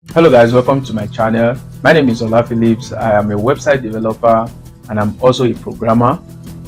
Hello guys, welcome to my channel. My name is Ola Phillips. I am a website developer and I'm also a programmer.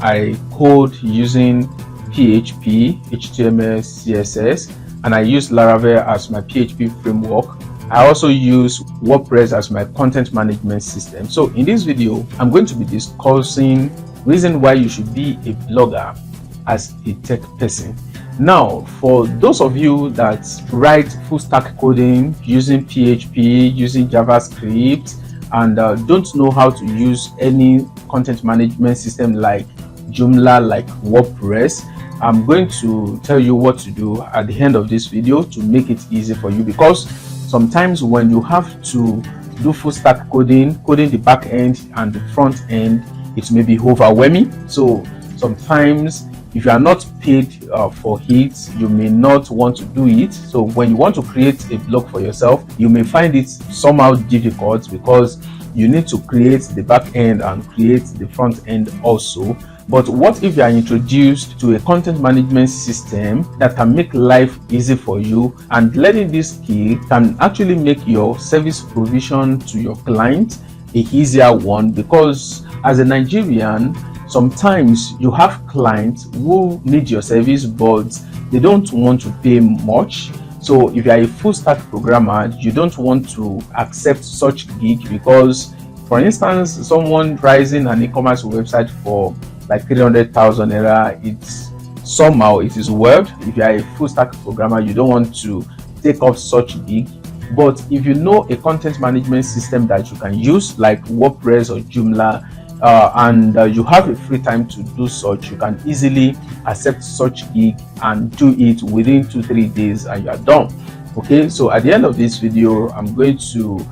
I code using PHP, HTML, CSS, and I use Laravel as my PHP framework. I also use WordPress as my content management system. So in this video, I'm going to be discussing reason why you should be a blogger as a tech person. Now, for those of you that write full stack coding using PHP, using JavaScript, and don't know how to use any content management system like Joomla, like WordPress, I'm going to tell you what to do at the end of this video to make it easy for you, because sometimes when you have to do full stack coding the back end and the front end, it may be overwhelming. So sometimes if you are not paid for it, you may not want to do it. So when you want to create a blog for yourself, you may find it somehow difficult because you need to create the back end and create the front end also. But what if you are introduced to a content management system that can make life easy for you, and learning this skill can actually make your service provision to your client a easier one? Because as a Nigerian, sometimes you have clients who need your service, but they don't want to pay much. So if you are a full stack programmer, you don't want to accept such gig because, for instance, someone pricing an e-commerce website for like 300,000 naira, it's somehow it is worth. If you are a full stack programmer, you don't want to take up such gig. But if you know a content management system that you can use like WordPress or Joomla, and you have a free time to do such, you can easily accept such gig and do it within 2-3 days and you are done. Okay, so at the end of this video, I'm going to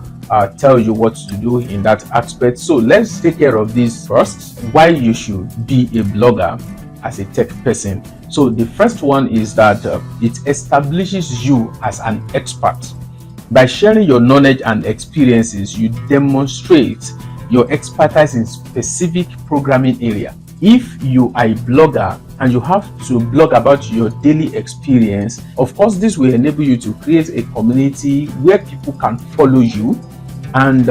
tell you what to do in that aspect. So let's take care of this first, why you should be a blogger as a tech person. So the first one is that it establishes you as an expert. By sharing your knowledge and experiences, you demonstrate your expertise in specific programming area. If you are a blogger and you have to blog about your daily experience, of course this will enable you to create a community where people can follow you, and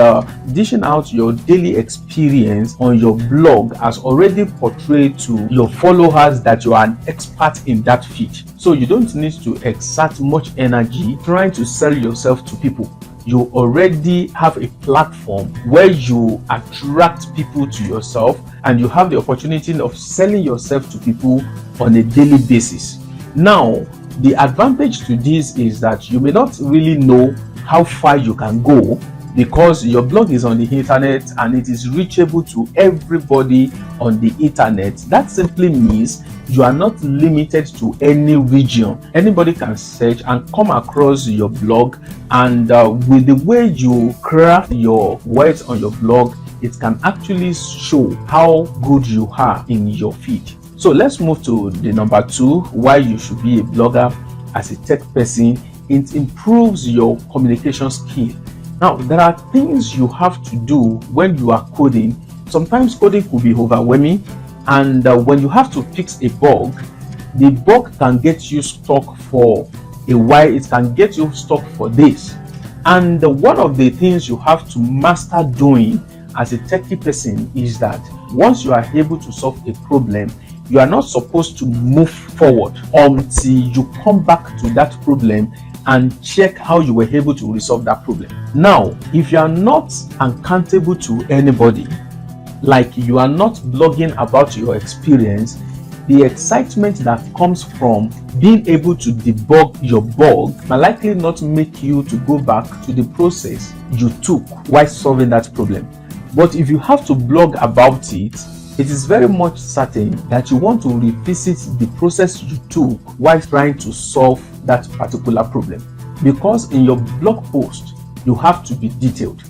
dishing out your daily experience on your blog has already portrayed to your followers that you are an expert in that field. So you don't need to exert much energy trying to sell yourself to people. You already have a platform where you attract people to yourself, and you have the opportunity of selling yourself to people on a daily basis. Now, the advantage to this is that you may not really know how far you can go, because your blog is on the internet and it is reachable to everybody on the internet. That simply means you are not limited to any region. Anybody can search and come across your blog, and with the way you craft your words on your blog, it can actually show how good you are in your feed. So let's move to the number 2, why you should be a blogger as a tech person. It improves your communication skill. Now, there are things you have to do when you are coding. Sometimes coding could be overwhelming, and when you have to fix a bug, the bug can get you stuck for a while. It can get you stuck for days. And one of the things you have to master doing as a techie person is that once you are able to solve a problem, you are not supposed to move forward until you come back to that problem and check how you were able to resolve that problem. Now, if you are not accountable to anybody, like you are not blogging about your experience, the excitement that comes from being able to debug your bug might likely not make you to go back to the process you took while solving that problem. But if you have to blog about it, it is very much certain that you want to revisit the process you took while trying to solve that particular problem, because in your blog post you have to be detailed.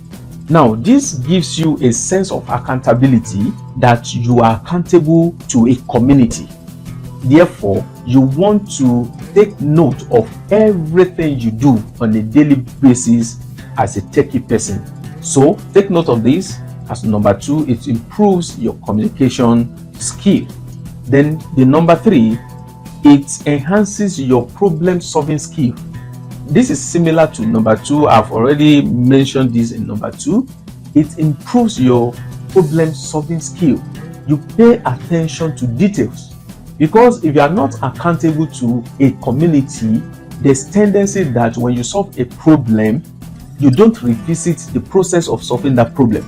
Now, this gives you a sense of accountability, that you are accountable to a community. Therefore, you want to take note of everything you do on a daily basis as a techie person. So take note of this. As number 2, it improves your communication skill. Then the number 3, it enhances your problem solving skill. this is similar to number 2. I've already mentioned this in number 2. It improves your problem solving skill. You pay attention to details, because if you are not accountable to a community, there's tendency that when you solve a problem, you don't revisit the process of solving that problem,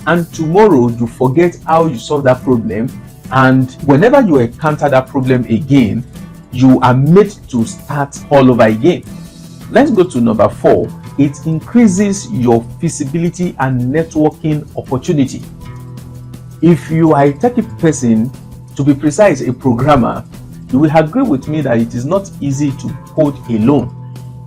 and tomorrow you forget how you solve that problem, and whenever you encounter that problem again, you are made to start all over again. Let's go to number 4. It increases your visibility and networking opportunity. If you are a techie person, to be precise, a programmer, you will agree with me that it is not easy to code alone.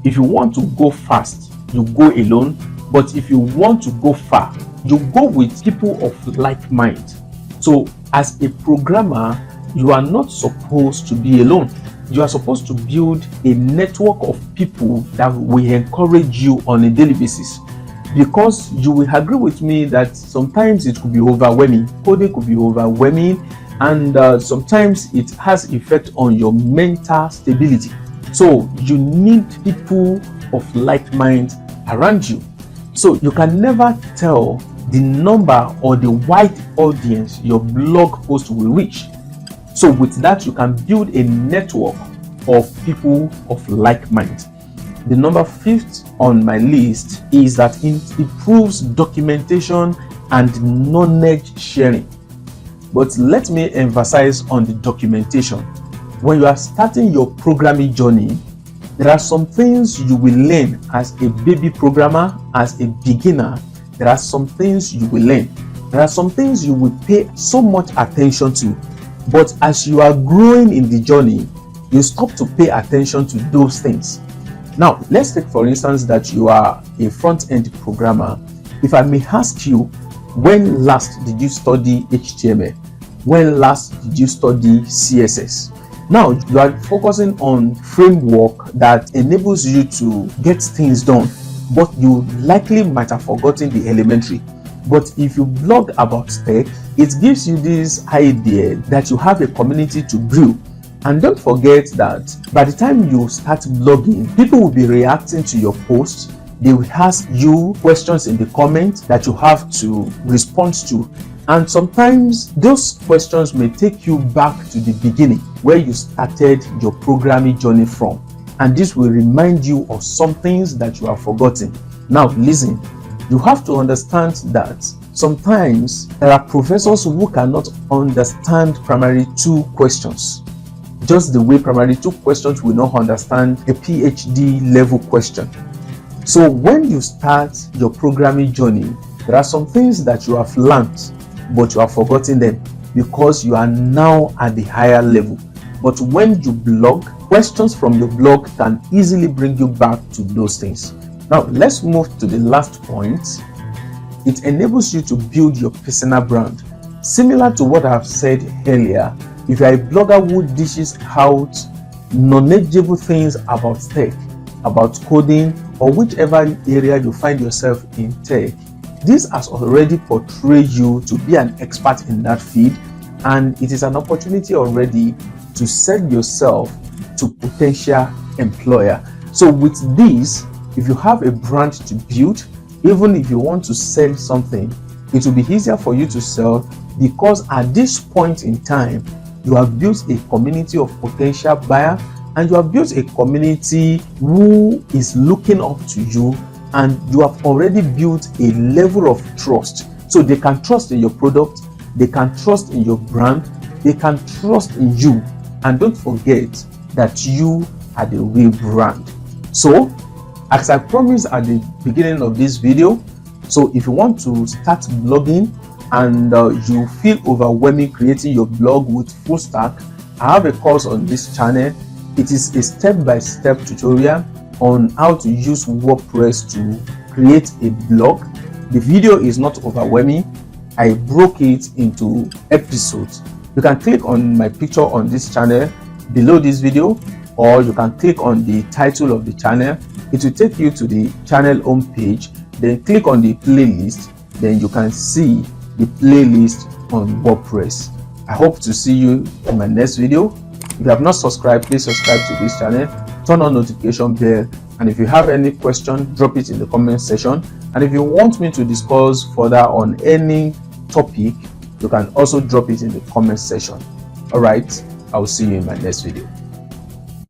If you want to go fast, you go alone, but if you want to go far, you go with people of like mind. So as a programmer, you are not supposed to be alone. You are supposed to build a network of people that will encourage you on a daily basis, because you will agree with me that sometimes it could be overwhelming. Coding could be overwhelming, and sometimes it has effect on your mental stability. So you need people of like mind around you. So you can never tell the number or the wide audience your blog post will reach. So with that, you can build a network of people of like mind. The number 5th on my list is that it improves documentation and knowledge sharing. But let me emphasize on the documentation. When you are starting your programming journey, there are some things you will learn as a baby programmer, as a beginner. There are some things you will learn. There are some things you will pay so much attention to. But as you are growing in the journey, you stop to pay attention to those things. Now, let's take for instance that you are a front-end programmer. If I may ask you, when last did you study HTML? When last did you study CSS? Now, you are focusing on framework that enables you to get things done, but you likely might have forgotten the elementary. But if you blog about tech, it gives you this idea that you have a community to brew. And don't forget that by the time you start blogging, people will be reacting to your posts. They will ask you questions in the comments that you have to respond to. And sometimes those questions may take you back to the beginning where you started your programming journey from. And this will remind you of some things that you have forgotten. Now listen, you have to understand that sometimes there are professors who cannot understand primary 2 questions, just the way primary 2 questions will not understand a PhD level question. So when you start your programming journey, there are some things that you have learned, but you have forgotten them because you are now at the higher level. But when you blog, questions from your blog can easily bring you back to those things. Now let's move to the last point. It enables you to build your personal brand. Similar to what I have said earlier, if you are a blogger who dishes out knowledgeable things about tech, about coding, or whichever area you find yourself in tech, this has already portrayed you to be an expert in that field, and it is an opportunity already to sell yourself to potential employer. So with this, if you have a brand to build, even if you want to sell something, it will be easier for you to sell, because at this point in time, you have built a community of potential buyers, and you have built a community who is looking up to you, and you have already built a level of trust. So they can trust in your product, they can trust in your brand, they can trust in you. And don't forget that you are the real brand. So as I promised at the beginning of this video, so if you want to start blogging and you feel overwhelming creating your blog with full stack, I have a course on this channel. It is a step-by-step tutorial on how to use WordPress to create a blog. The video is not overwhelming. I broke it into episodes. You can click on my picture on this channel below this video, or you can click on the title of the channel. It will take you to the channel homepage. Then click on the playlist. Then you can see the playlist on WordPress. I hope to see you in my next video. If you have not subscribed, please subscribe to this channel, turn on notification bell, And if you have any question, drop it in the comment section. And if you want me to discuss further on any topic, you can also drop it in the comment section. All right, I will see you in my next video.